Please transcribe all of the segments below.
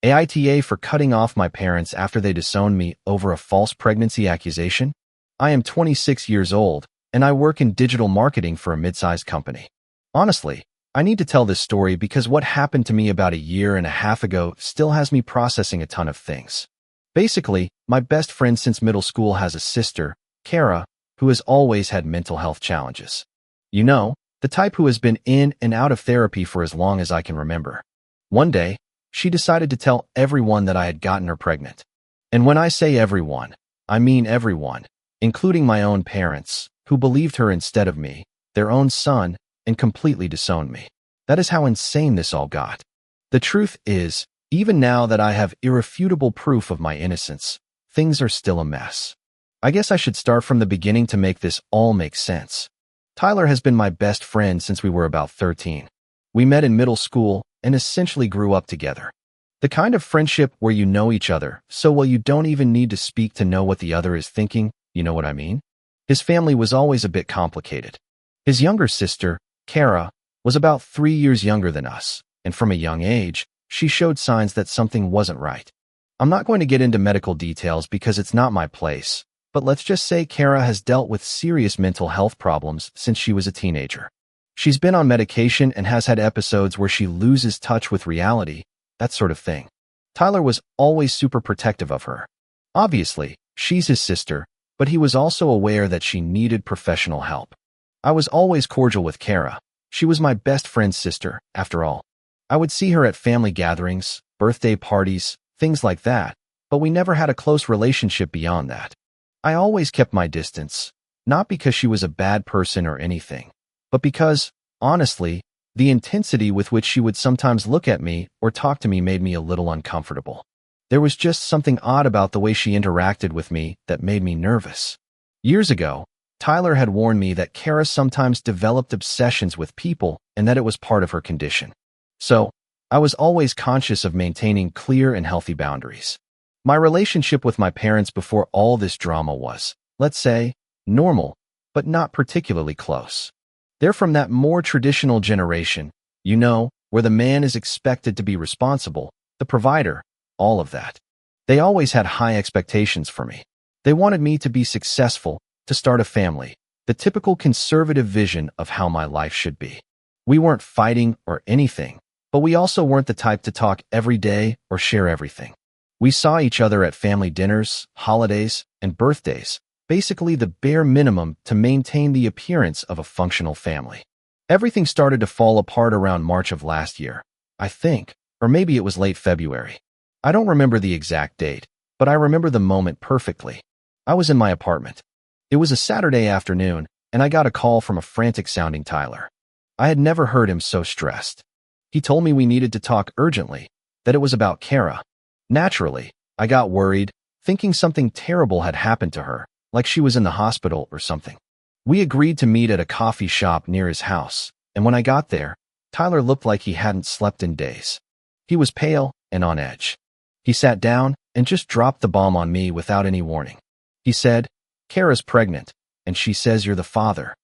AITA for cutting off my parents after they disowned me over a false pregnancy accusation? I am 26 years old, and I work in digital marketing for a mid-sized company. Honestly, I need to tell this story because what happened to me about a year and a half ago still has me processing a ton of things. Basically, my best friend since middle school has a sister, Kara, who has always had mental health challenges. You know, the type who has been in and out of therapy for as long as I can remember. One day, she decided to tell everyone that I had gotten her pregnant. And when I say everyone, I mean everyone, including my own parents, who believed her instead of me, their own son, and completely disowned me. That is how insane this all got. The truth is, even now that I have irrefutable proof of my innocence, things are still a mess. I guess I should start from the beginning to make this all make sense. Tyler has been my best friend since we were about 13. We met in middle school and essentially grew up together. The kind of friendship where you know each other so well you don't even need to speak to know what the other is thinking, you know what I mean? His family was always a bit complicated. His younger sister, Kara, was about 3 years younger than us, and from a young age, she showed signs that something wasn't right. I'm not going to get into medical details because it's not my place, but let's just say Kara has dealt with serious mental health problems since she was a teenager. She's been on medication and has had episodes where she loses touch with reality, that sort of thing. Tyler was always super protective of her. Obviously, she's his sister, but he was also aware that she needed professional help. I was always cordial with Kara. She was my best friend's sister, after all. I would see her at family gatherings, birthday parties, things like that, but we never had a close relationship beyond that. I always kept my distance, not because she was a bad person or anything, but because, honestly, the intensity with which she would sometimes look at me or talk to me made me a little uncomfortable. There was just something odd about the way she interacted with me that made me nervous. Years ago, Tyler had warned me that Kara sometimes developed obsessions with people and that it was part of her condition. So, I was always conscious of maintaining clear and healthy boundaries. My relationship with my parents before all this drama was, let's say, normal, but not particularly close. They're from that more traditional generation, you know, where the man is expected to be responsible, the provider, all of that. They always had high expectations for me. They wanted me to be successful, to start a family, the typical conservative vision of how my life should be. We weren't fighting or anything, but we also weren't the type to talk every day or share everything. We saw each other at family dinners, holidays, and birthdays, basically the bare minimum to maintain the appearance of a functional family. Everything started to fall apart around March of last year, I think, or maybe it was late February. I don't remember the exact date, but I remember the moment perfectly. I was in my apartment. It was a Saturday afternoon, and I got a call from a frantic-sounding Tyler. I had never heard him so stressed. He told me we needed to talk urgently, that it was about Kara. Naturally, I got worried, thinking something terrible had happened to her, like she was in the hospital or something. We agreed to meet at a coffee shop near his house, and when I got there, Tyler looked like he hadn't slept in days. He was pale and on edge. He sat down and just dropped the bomb on me without any warning. He said, "Kara's pregnant, and she says you're the father."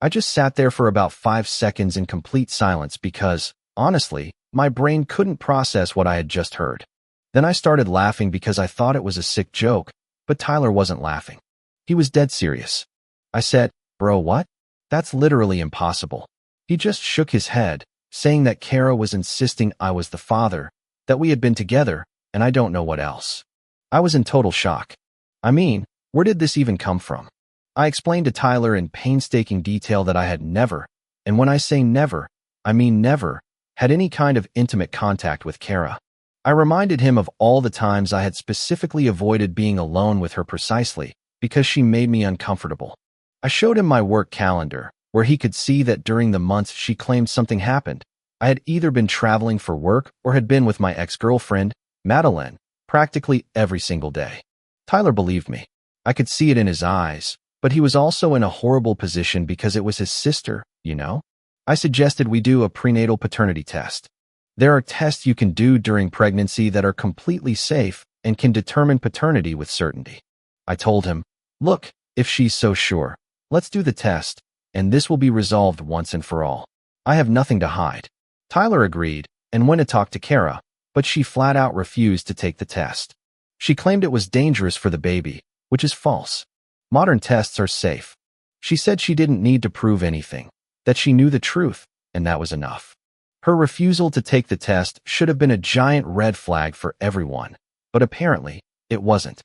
I just sat there for about 5 seconds in complete silence because, honestly, my brain couldn't process what I had just heard. Then I started laughing because I thought it was a sick joke, but Tyler wasn't laughing. He was dead serious. I said, "Bro, what? That's literally impossible." He just shook his head, saying that Kara was insisting I was the father, that we had been together, and I don't know what else. I was in total shock. I mean, where did this even come from? I explained to Tyler in painstaking detail that I had never, and when I say never, I mean never, had any kind of intimate contact with Kara. I reminded him of all the times I had specifically avoided being alone with her precisely because she made me uncomfortable. I showed him my work calendar, where he could see that during the months she claimed something happened, I had either been traveling for work or had been with my ex-girlfriend, Madeline, practically every single day. Tyler believed me. I could see it in his eyes, but he was also in a horrible position because it was his sister, you know? I suggested we do a prenatal paternity test. There are tests you can do during pregnancy that are completely safe and can determine paternity with certainty. I told him, "Look, if she's so sure, let's do the test, and this will be resolved once and for all. I have nothing to hide." Tyler agreed and went to talk to Kara, but she flat out refused to take the test. She claimed it was dangerous for the baby, which is false. Modern tests are safe. She said she didn't need to prove anything, that she knew the truth, and that was enough. Her refusal to take the test should have been a giant red flag for everyone, but apparently, it wasn't.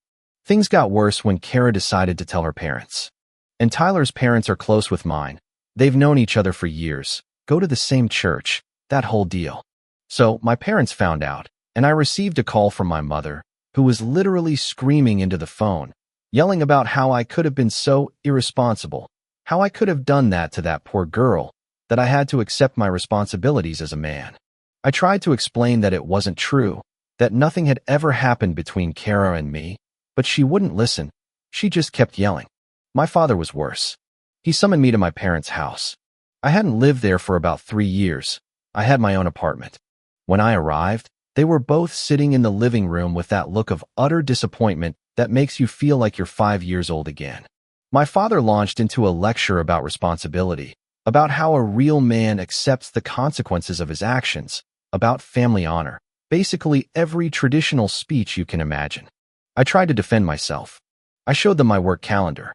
Things got worse when Kara decided to tell her parents. And Tyler's parents are close with mine. They've known each other for years, go to the same church, that whole deal. So, my parents found out, and I received a call from my mother, who was literally screaming into the phone, yelling about how I could have been so irresponsible, how I could have done that to that poor girl, that I had to accept my responsibilities as a man. I tried to explain that it wasn't true, that nothing had ever happened between Kara and me, but she wouldn't listen. She just kept yelling. My father was worse. He summoned me to my parents' house. I hadn't lived there for about 3 years. I had my own apartment. When I arrived, they were both sitting in the living room with that look of utter disappointment that makes you feel like you're 5 years old again. My father launched into a lecture about responsibility, about how a real man accepts the consequences of his actions, about family honor, basically every traditional speech you can imagine. I tried to defend myself. I showed them my work calendar.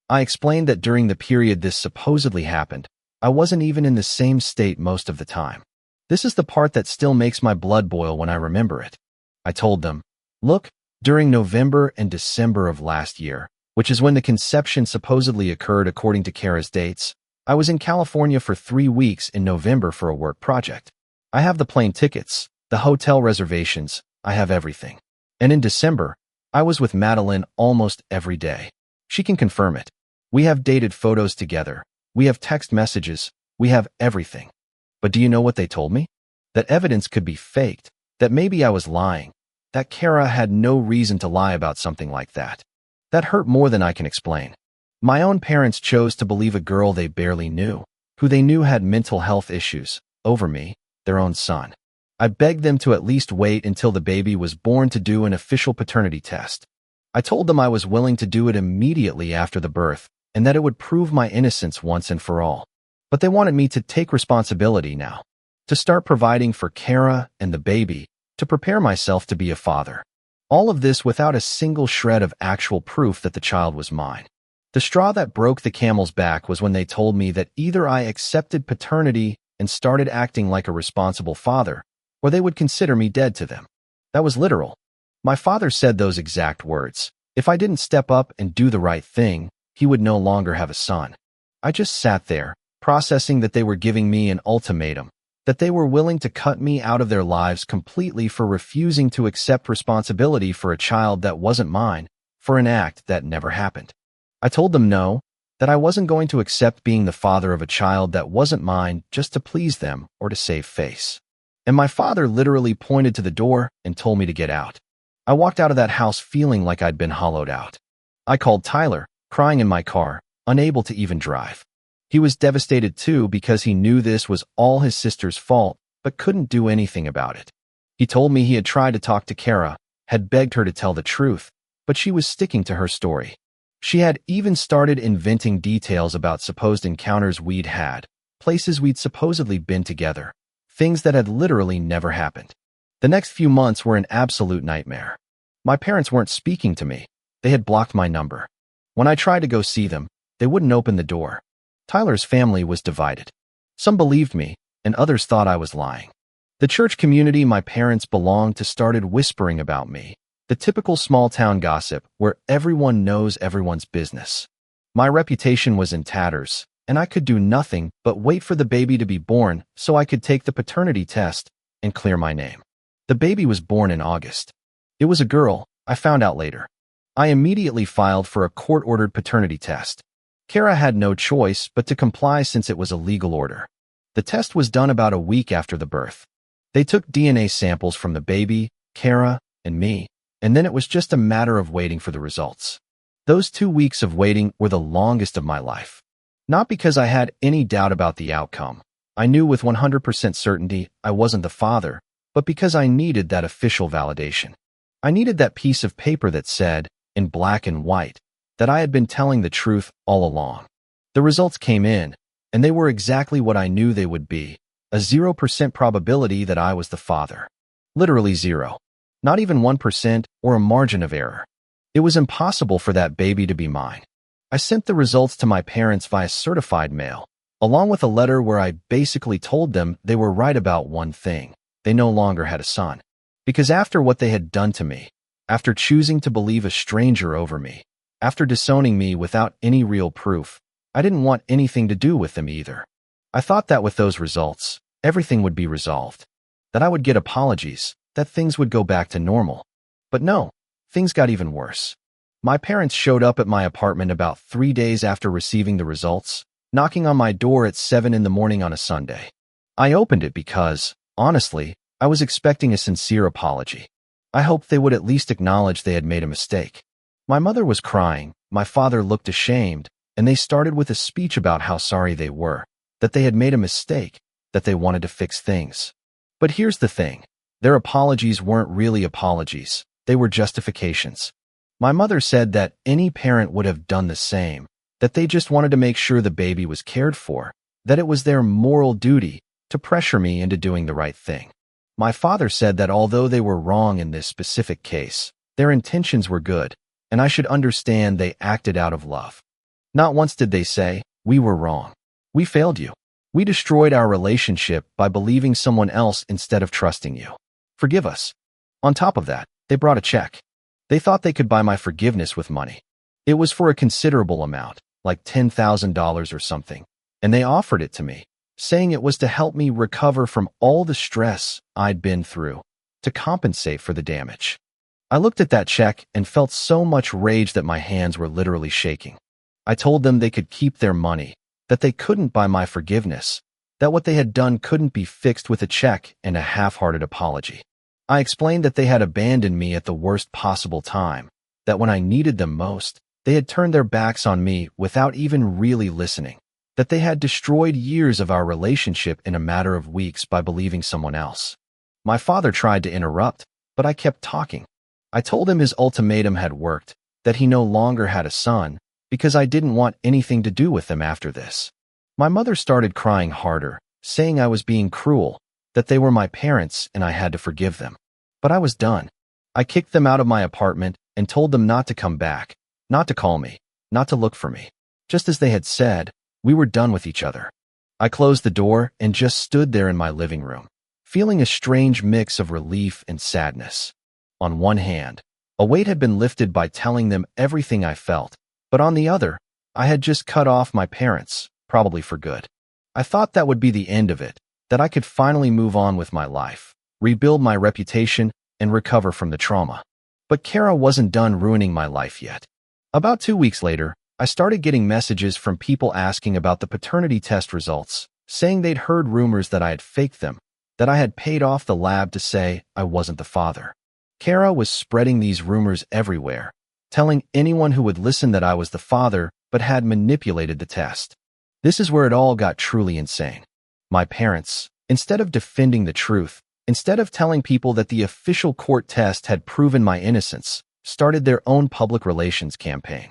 I explained that during the period this supposedly happened, I wasn't even in the same state most of the time. This is the part that still makes my blood boil when I remember it. I told them, look, during November and December of last year, which is when the conception supposedly occurred according to Kara's dates, I was in California for 3 weeks in November for a work project. I have the plane tickets, the hotel reservations, I have everything. And in December, I was with Madeline almost every day. She can confirm it. We have dated photos together. We have text messages. We have everything. But do you know what they told me? That evidence could be faked, that maybe I was lying, that Kara had no reason to lie about something like that. That hurt more than I can explain. My own parents chose to believe a girl they barely knew, who they knew had mental health issues, over me, their own son. I begged them to at least wait until the baby was born to do an official paternity test. I told them I was willing to do it immediately after the birth, and that it would prove my innocence once and for all. But they wanted me to take responsibility now, to start providing for Kara and the baby, to prepare myself to be a father. All of this without a single shred of actual proof that the child was mine. The straw that broke the camel's back was when they told me that either I accepted paternity and started acting like a responsible father, or they would consider me dead to them. That was literal. My father said those exact words. If I didn't step up and do the right thing, he would no longer have a son. I just sat there, processing that they were giving me an ultimatum, that they were willing to cut me out of their lives completely for refusing to accept responsibility for a child that wasn't mine, for an act that never happened. I told them no, that I wasn't going to accept being the father of a child that wasn't mine just to please them or to save face. And my father literally pointed to the door and told me to get out. I walked out of that house feeling like I'd been hollowed out. I called Tyler, crying in my car, unable to even drive. He was devastated too because he knew this was all his sister's fault, but couldn't do anything about it. He told me he had tried to talk to Kara, had begged her to tell the truth, but she was sticking to her story. She had even started inventing details about supposed encounters we'd had, places we'd supposedly been together, things that had literally never happened. The next few months were an absolute nightmare. My parents weren't speaking to me. They had blocked my number. When I tried to go see them, they wouldn't open the door. Tyler's family was divided. Some believed me, and others thought I was lying. The church community my parents belonged to started whispering about me, the typical small-town gossip where everyone knows everyone's business. My reputation was in tatters, and I could do nothing but wait for the baby to be born so I could take the paternity test and clear my name. The baby was born in August. It was a girl, I found out later. I immediately filed for a court-ordered paternity test. Kara had no choice but to comply since it was a legal order. The test was done about a week after the birth. They took DNA samples from the baby, Kara, and me, and then it was just a matter of waiting for the results. Those 2 weeks of waiting were the longest of my life. Not because I had any doubt about the outcome. I knew with 100% certainty I wasn't the father, but because I needed that official validation. I needed that piece of paper that said, in black and white, that I had been telling the truth all along. The results came in, and they were exactly what I knew they would be, a 0% probability that I was the father. Literally zero. Not even 1% or a margin of error. It was impossible for that baby to be mine. I sent the results to my parents via certified mail, along with a letter where I basically told them they were right about one thing. They no longer had a son. Because after what they had done to me, after choosing to believe a stranger over me, after disowning me without any real proof, I didn't want anything to do with them either. I thought that with those results, everything would be resolved, that I would get apologies, that things would go back to normal. But no, things got even worse. My parents showed up at my apartment about 3 days after receiving the results, knocking on my door at 7 in the morning on a Sunday. I opened it because, honestly, I was expecting a sincere apology. I hoped they would at least acknowledge they had made a mistake. My mother was crying, my father looked ashamed, and they started with a speech about how sorry they were, that they had made a mistake, that they wanted to fix things. But here's the thing. Their apologies weren't really apologies. They were justifications. My mother said that any parent would have done the same, that they just wanted to make sure the baby was cared for, that it was their moral duty to pressure me into doing the right thing. My father said that although they were wrong in this specific case, their intentions were good, and I should understand they acted out of love. Not once did they say, "We were wrong. We failed you. We destroyed our relationship by believing someone else instead of trusting you. Forgive us." On top of that, they brought a check. They thought they could buy my forgiveness with money. It was for a considerable amount, like $10,000 or something, and they offered it to me, saying it was to help me recover from all the stress I'd been through, to compensate for the damage. I looked at that check and felt so much rage that my hands were literally shaking. I told them they could keep their money, that they couldn't buy my forgiveness, that what they had done couldn't be fixed with a check and a half-hearted apology. I explained that they had abandoned me at the worst possible time, that when I needed them most, they had turned their backs on me without even really listening, that they had destroyed years of our relationship in a matter of weeks by believing someone else. My father tried to interrupt, but I kept talking. I told him his ultimatum had worked, that he no longer had a son, because I didn't want anything to do with them after this. My mother started crying harder, saying I was being cruel, that they were my parents and I had to forgive them. But I was done. I kicked them out of my apartment and told them not to come back, not to call me, not to look for me. Just as they had said, we were done with each other. I closed the door and just stood there in my living room, feeling a strange mix of relief and sadness. On one hand, a weight had been lifted by telling them everything I felt, but on the other, I had just cut off my parents, probably for good. I thought that would be the end of it, that I could finally move on with my life, rebuild my reputation, and recover from the trauma. But Kara wasn't done ruining my life yet. About 2 weeks later, I started getting messages from people asking about the paternity test results, saying they'd heard rumors that I had faked them, that I had paid off the lab to say I wasn't the father. Kara was spreading these rumors everywhere, telling anyone who would listen that I was the father but had manipulated the test. This is where it all got truly insane. My parents, instead of defending the truth, instead of telling people that the official court test had proven my innocence, started their own public relations campaign.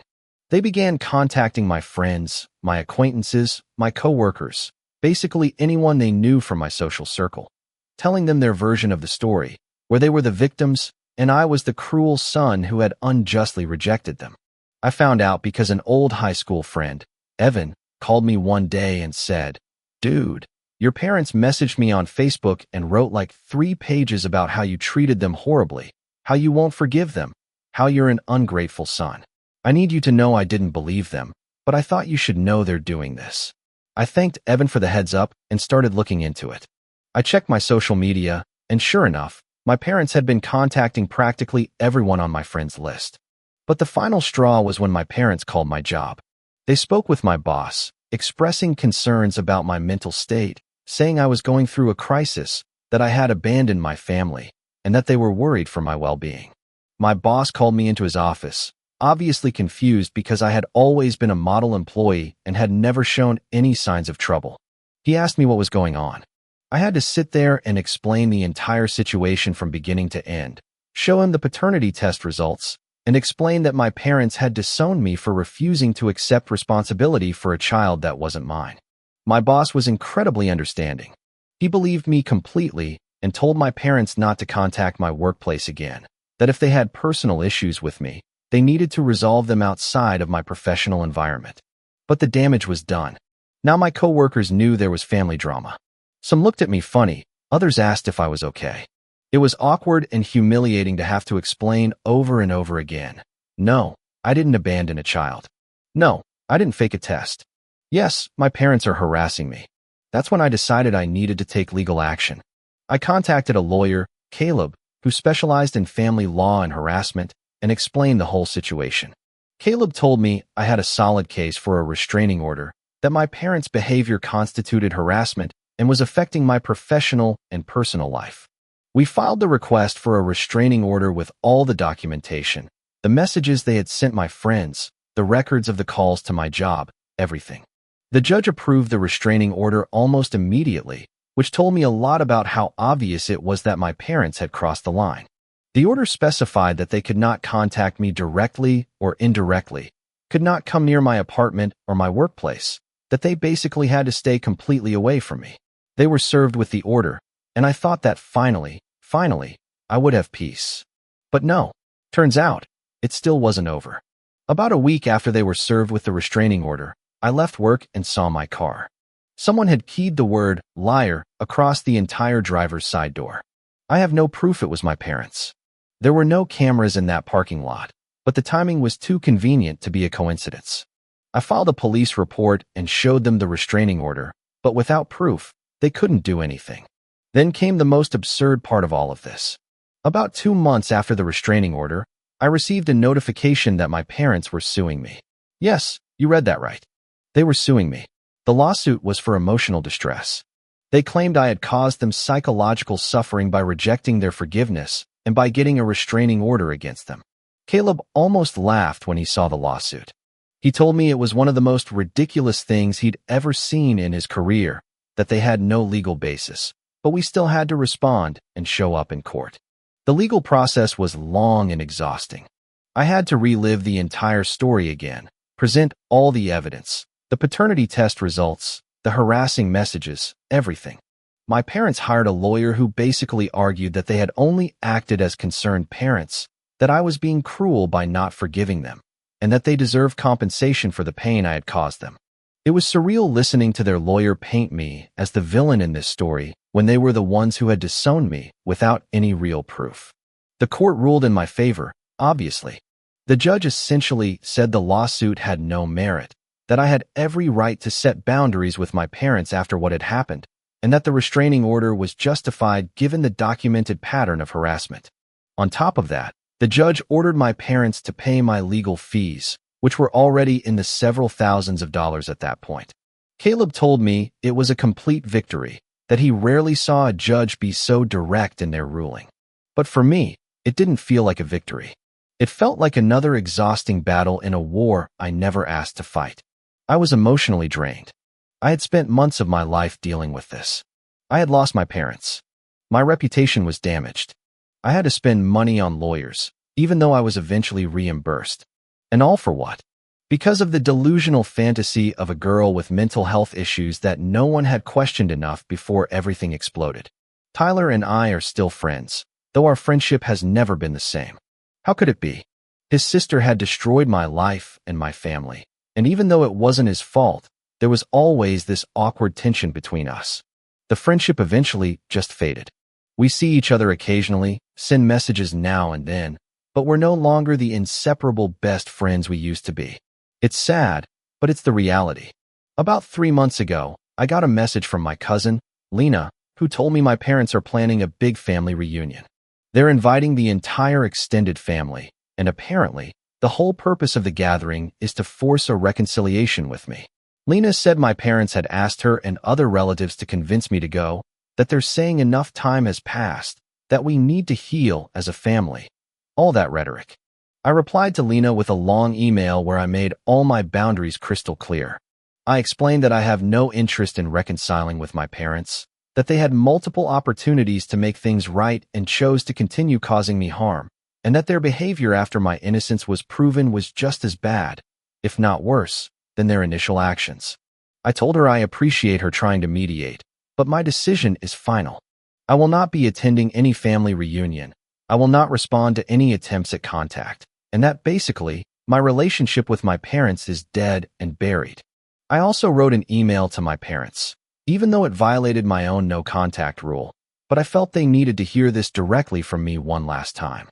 They began contacting my friends, my acquaintances, my coworkers, basically anyone they knew from my social circle, telling them their version of the story, where they were the victims and I was the cruel son who had unjustly rejected them. I found out because an old high school friend, Evan, called me one day and said, "Dude, your parents messaged me on Facebook and wrote like 3 pages about how you treated them horribly, how you won't forgive them, how you're an ungrateful son. I need you to know I didn't believe them, but I thought you should know they're doing this." I thanked Evan for the heads up and started looking into it. I checked my social media, and sure enough, my parents had been contacting practically everyone on my friends list. But the final straw was when my parents called my job. They spoke with my boss, expressing concerns about my mental state, saying I was going through a crisis, that I had abandoned my family, and that they were worried for my well-being. My boss called me into his office, obviously confused because I had always been a model employee and had never shown any signs of trouble. He asked me what was going on. I had to sit there and explain the entire situation from beginning to end, show him the paternity test results, and explain that my parents had disowned me for refusing to accept responsibility for a child that wasn't mine. My boss was incredibly understanding. He believed me completely and told my parents not to contact my workplace again, that if they had personal issues with me, they needed to resolve them outside of my professional environment. But the damage was done. Now my coworkers knew there was family drama. Some looked at me funny, others asked if I was okay. It was awkward and humiliating to have to explain over and over again. No, I didn't abandon a child. No, I didn't fake a test. Yes, my parents are harassing me. That's when I decided I needed to take legal action. I contacted a lawyer, Caleb, who specialized in family law and harassment, and explained the whole situation. Caleb told me I had a solid case for a restraining order, that my parents' behavior constituted harassment and was affecting my professional and personal life. We filed the request for a restraining order with all the documentation, the messages they had sent my friends, the records of the calls to my job, everything. The judge approved the restraining order almost immediately, which told me a lot about how obvious it was that my parents had crossed the line. The order specified that they could not contact me directly or indirectly, could not come near my apartment or my workplace, that they basically had to stay completely away from me. They were served with the order, and I thought that finally, I would have peace. But no, turns out, it still wasn't over. About a week after they were served with the restraining order, I left work and saw my car. Someone had keyed the word liar across the entire driver's side door. I have no proof it was my parents. There were no cameras in that parking lot, but the timing was too convenient to be a coincidence. I filed a police report and showed them the restraining order, but without proof, they couldn't do anything. Then came the most absurd part of all of this. About 2 months after the restraining order, I received a notification that my parents were suing me. Yes, you read that right. They were suing me. The lawsuit was for emotional distress. They claimed I had caused them psychological suffering by rejecting their forgiveness and by getting a restraining order against them. Caleb almost laughed when he saw the lawsuit. He told me it was one of the most ridiculous things he'd ever seen in his career, that they had no legal basis, but we still had to respond and show up in court. The legal process was long and exhausting. I had to relive the entire story again, present all the evidence, the paternity test results, the harassing messages, everything. My parents hired a lawyer who basically argued that they had only acted as concerned parents, that I was being cruel by not forgiving them, and that they deserved compensation for the pain I had caused them. It was surreal listening to their lawyer paint me as the villain in this story when they were the ones who had disowned me without any real proof. The court ruled in my favor, obviously. The judge essentially said the lawsuit had no merit, that I had every right to set boundaries with my parents after what had happened, and that the restraining order was justified given the documented pattern of harassment. On top of that, the judge ordered my parents to pay my legal fees, which were already in the several thousands of dollars at that point. Caleb told me it was a complete victory, that he rarely saw a judge be so direct in their ruling. But for me, it didn't feel like a victory. It felt like another exhausting battle in a war I never asked to fight. I was emotionally drained. I had spent months of my life dealing with this. I had lost my parents. My reputation was damaged. I had to spend money on lawyers, even though I was eventually reimbursed. And all for what? Because of the delusional fantasy of a girl with mental health issues that no one had questioned enough before everything exploded. Tyler and I are still friends, though our friendship has never been the same. How could it be? His sister had destroyed my life and my family, and even though it wasn't his fault, there was always this awkward tension between us. The friendship eventually just faded. We see each other occasionally, send messages now and then, but we're no longer the inseparable best friends we used to be. It's sad, but it's the reality. About 3 months ago, I got a message from my cousin, Lena, who told me my parents are planning a big family reunion. They're inviting the entire extended family, and apparently, the whole purpose of the gathering is to force a reconciliation with me. Lena said my parents had asked her and other relatives to convince me to go, that they're saying enough time has passed, that we need to heal as a family. All that rhetoric. I replied to Lena with a long email where I made all my boundaries crystal clear. I explained that I have no interest in reconciling with my parents, that they had multiple opportunities to make things right and chose to continue causing me harm, and that their behavior after my innocence was proven was just as bad, if not worse, than their initial actions. I told her I appreciate her trying to mediate, but my decision is final. I will not be attending any family reunion. I will not respond to any attempts at contact. And that basically, my relationship with my parents is dead and buried. I also wrote an email to my parents, even though it violated my own no contact rule, but I felt they needed to hear this directly from me one last time.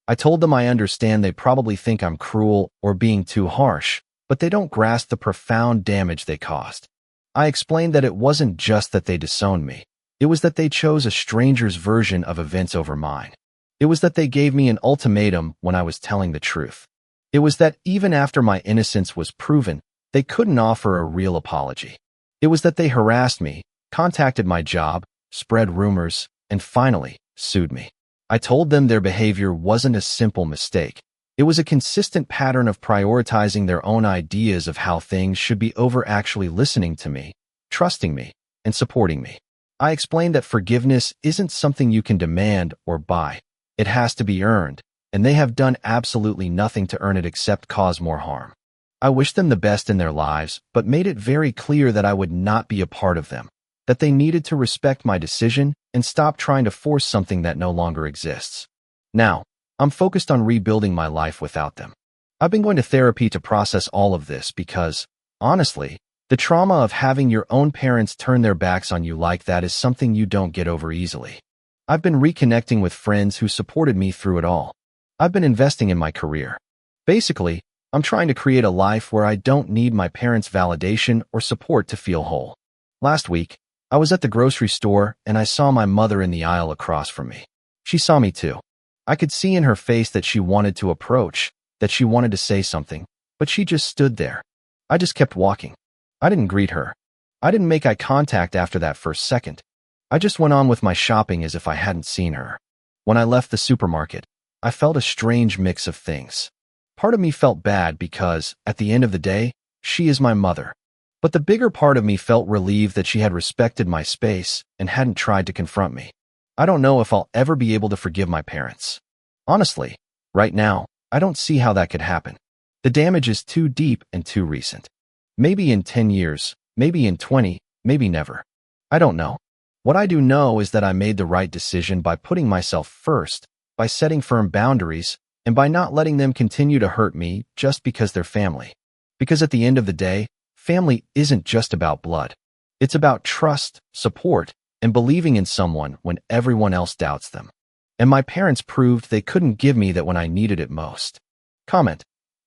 I told them I understand they probably think I'm cruel or being too harsh, but they don't grasp the profound damage they caused. I explained that it wasn't just that they disowned me. It was that they chose a stranger's version of events over mine. It was that they gave me an ultimatum when I was telling the truth. It was that even after my innocence was proven, they couldn't offer a real apology. It was that they harassed me, contacted my job, spread rumors, and finally sued me. I told them their behavior wasn't a simple mistake. It was a consistent pattern of prioritizing their own ideas of how things should be over actually listening to me, trusting me, and supporting me. I explained that forgiveness isn't something you can demand or buy. It has to be earned, and they have done absolutely nothing to earn it except cause more harm. I wished them the best in their lives, but made it very clear that I would not be a part of them, that they needed to respect my decision and stop trying to force something that no longer exists. Now, I'm focused on rebuilding my life without them. I've been going to therapy to process all of this because, honestly, the trauma of having your own parents turn their backs on you like that is something you don't get over easily. I've been reconnecting with friends who supported me through it all. I've been investing in my career. Basically, I'm trying to create a life where I don't need my parents' validation or support to feel whole. Last week, I was at the grocery store and I saw my mother in the aisle across from me. She saw me too. I could see in her face that she wanted to approach, that she wanted to say something, but she just stood there. I just kept walking. I didn't greet her. I didn't make eye contact after that first second. I just went on with my shopping as if I hadn't seen her. When I left the supermarket, I felt a strange mix of things. Part of me felt bad because, at the end of the day, she is my mother. But the bigger part of me felt relieved that she had respected my space and hadn't tried to confront me. I don't know if I'll ever be able to forgive my parents. Honestly, right now, I don't see how that could happen. The damage is too deep and too recent. Maybe in 10 years, maybe in 20, maybe never. I don't know. What I do know is that I made the right decision by putting myself first, by setting firm boundaries, and by not letting them continue to hurt me just because they're family. Because at the end of the day, family isn't just about blood. It's about trust, support, and believing in someone when everyone else doubts them. And my parents proved they couldn't give me that when I needed it most. Comment.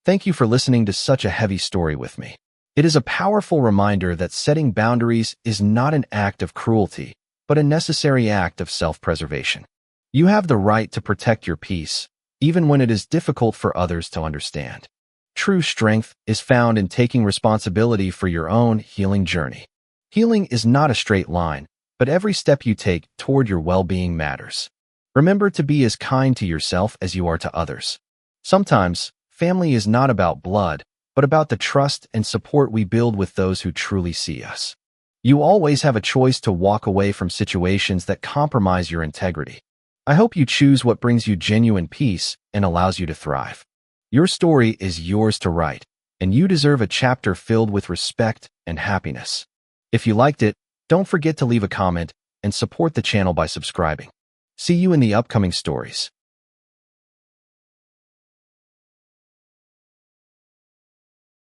Thank you for listening to such a heavy story with me. It is a powerful reminder that setting boundaries is not an act of cruelty, but a necessary act of self-preservation. You have the right to protect your peace, even when it is difficult for others to understand. True strength is found in taking responsibility for your own healing journey. Healing is not a straight line, but every step you take toward your well-being matters. Remember to be as kind to yourself as you are to others. Sometimes, family is not about blood, but about the trust and support we build with those who truly see us. You always have a choice to walk away from situations that compromise your integrity. I hope you choose what brings you genuine peace and allows you to thrive. Your story is yours to write, and you deserve a chapter filled with respect and happiness. If you liked it, don't forget to leave a comment and support the channel by subscribing. See you in the upcoming stories.